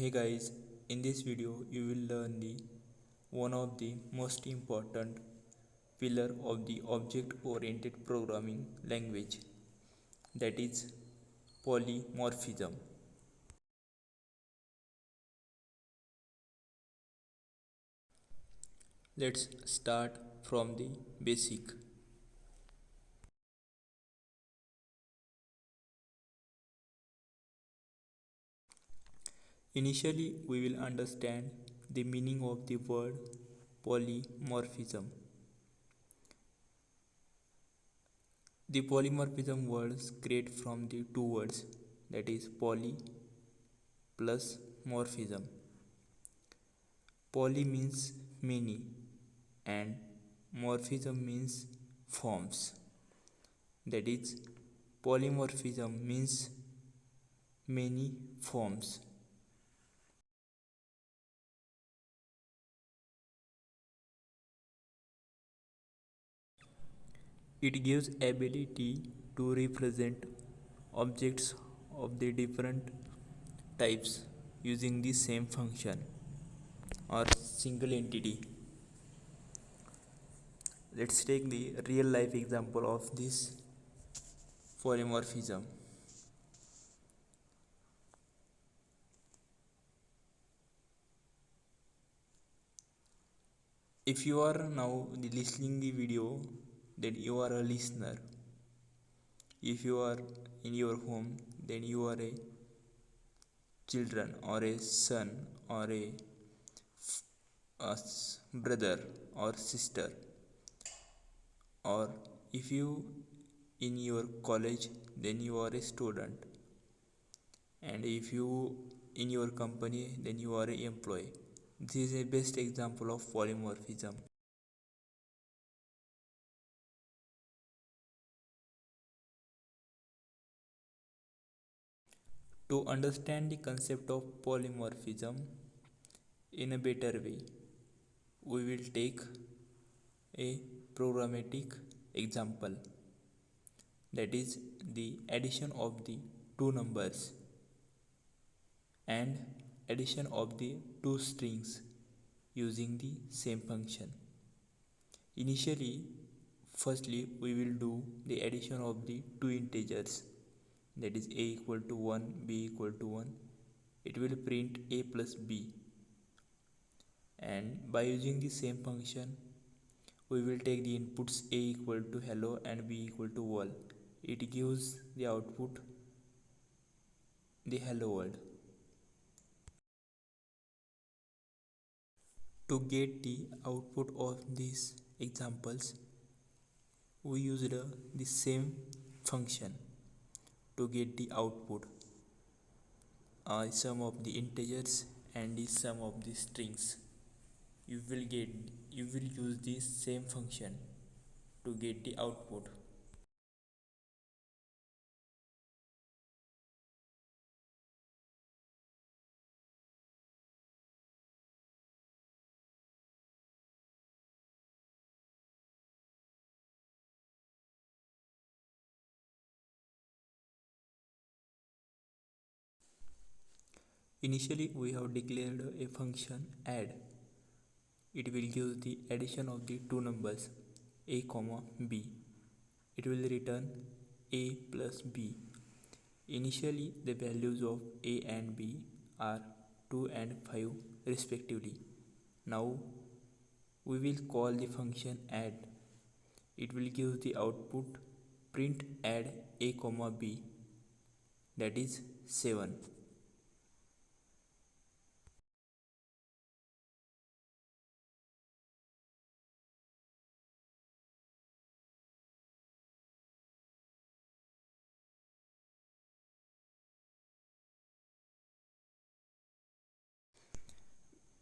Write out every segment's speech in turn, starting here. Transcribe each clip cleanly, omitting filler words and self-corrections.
Hey guys, in this video you will learn the one of the most important pillar of the object oriented programming language, that is polymorphism. Let's start from the basic. Initially we will understand the meaning of the word polymorphism. The polymorphism words create from the two words, that is poly plus morphism. Poly means many and morphism means forms. That is, polymorphism means many forms. It gives ability to represent objects of the different types using the same function or single entity. Let's take the real life example of this polymorphism. If you are now listening the video, then you are a listener. If you are in your home, then you are a children or a son or a brother or sister. Or if you in your college, then you are a student. And if you in your company, then you are an employee. This is a best example of polymorphism. To understand the concept of polymorphism in a better way, we will take a programmatic example, that is the addition of the two numbers and addition of the two strings using the same function. Initially, firstly we will do the addition of the two integers, that is a equal to 1, b equal to 1. It will print a plus b, and by using the same function we will take the inputs a equal to hello and b equal to world. It gives the output the hello world. To get the output of these examples, we used the same function to get the output, sum of the integers and the sum of the strings. You will use this same function to get the output. Initially we have declared a function add. It will give the addition of the two numbers a comma b. It will return a plus b. Initially the values of a and b are 2 and 5 respectively. Now we will call the function add. It will give the output print add a comma b, that is 7.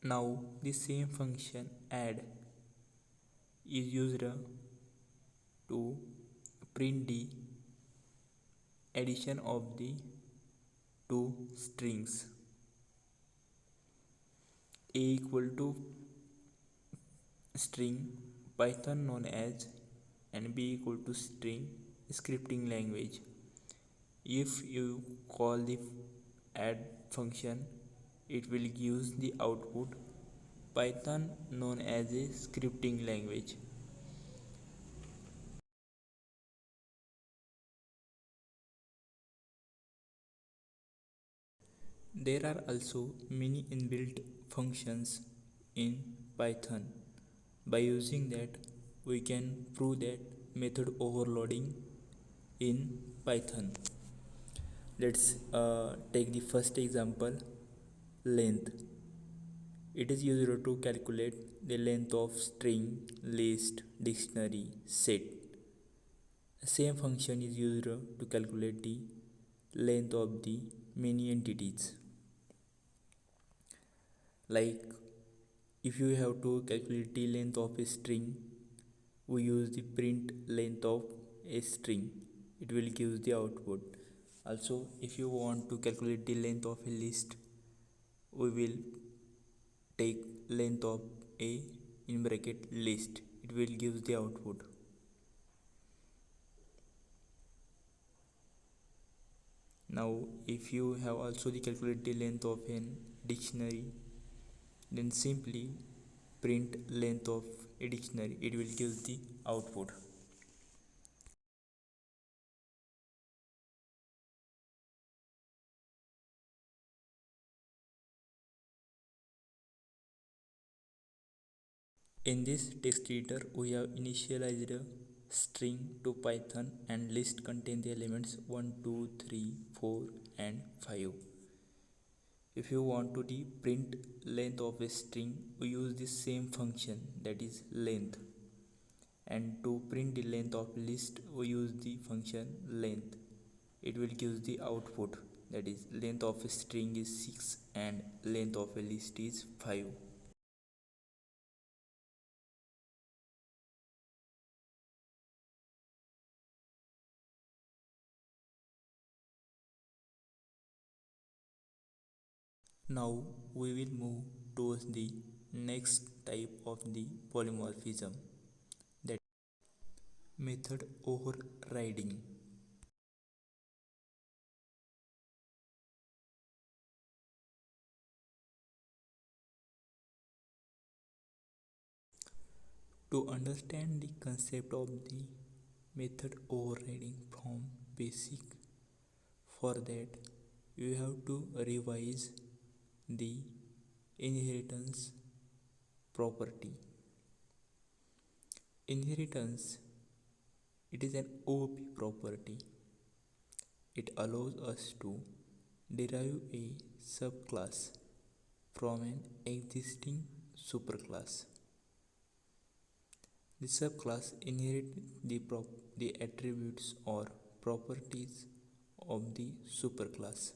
Now the same function add is used to print the addition of the two strings a equal to string Python known as and b equal to string scripting language. If you call the add function it will give the output. Python known as a scripting language. There are also many inbuilt functions in Python. By using that, we can prove that method overloading in Python. Let's take the first example, length. It is used to calculate the length of string, list, dictionary, set. The same function is used to calculate the length of the many entities. Like if you have to calculate the length of a string, we use the print length of a string. It will give the output. Also, if you want to calculate the length of a list, we will take length of a in bracket list. It will give the output. Now, if you have also the calculate the length of an dictionary, then simply print length of a dictionary. It will give the output. In this text editor, we have initialized a string to Python and list contain the elements 1, 2, 3, 4 and 5. If you want to the print length of a string, we use the same function, that is length. And to print the length of list, we use the function length. It will give the output, that is length of a string is 6 and length of a list is 5. Now we will move towards the next type of the polymorphism, that method overriding. To understand the concept of the method overriding from basic, for that you have to revise the inheritance property. Inheritance, it is an OOP property. It allows us to derive a subclass from an existing superclass. The subclass inherits the attributes or properties of the superclass.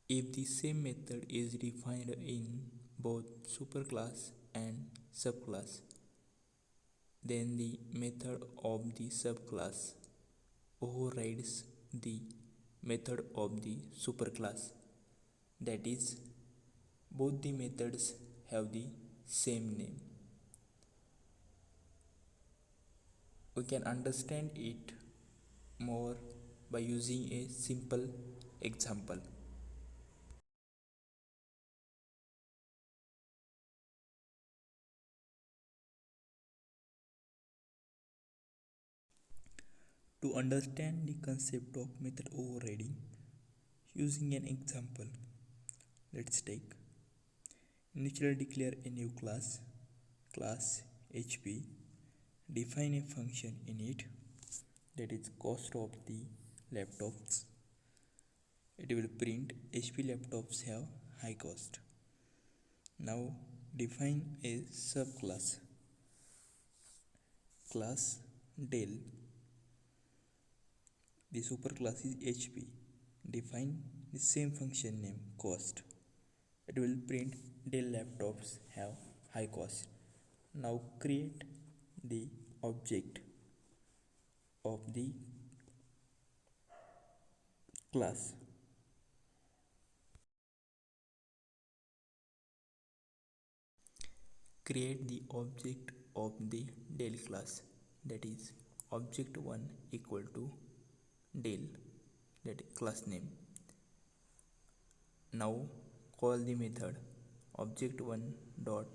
If the same method is defined in both superclass and subclass, then the method of the subclass overrides the method of the superclass. That is, both the methods have the same name. We can understand it more by using a simple example. To understand the concept of method overriding using an example, let's take initially declare a new class HP, define a function in it, that is cost of the laptops. It will print HP laptops have high cost. Now define a subclass, class Dell. The superclass is HP. Define the same function name cost. It will print Dell laptops have high cost. Now create the object of the class. Create the object of the Dell class, that is object1 equal to Dell, that is class name. Now call the method object1 dot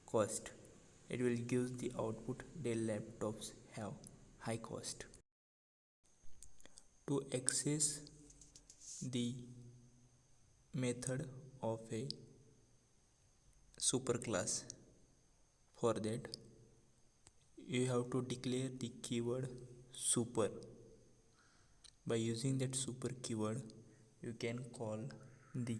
cost. It will give the output Dell laptops have high cost. To access the method of a superclass, for that you have to declare the keyword super. By using that super keyword, you can call the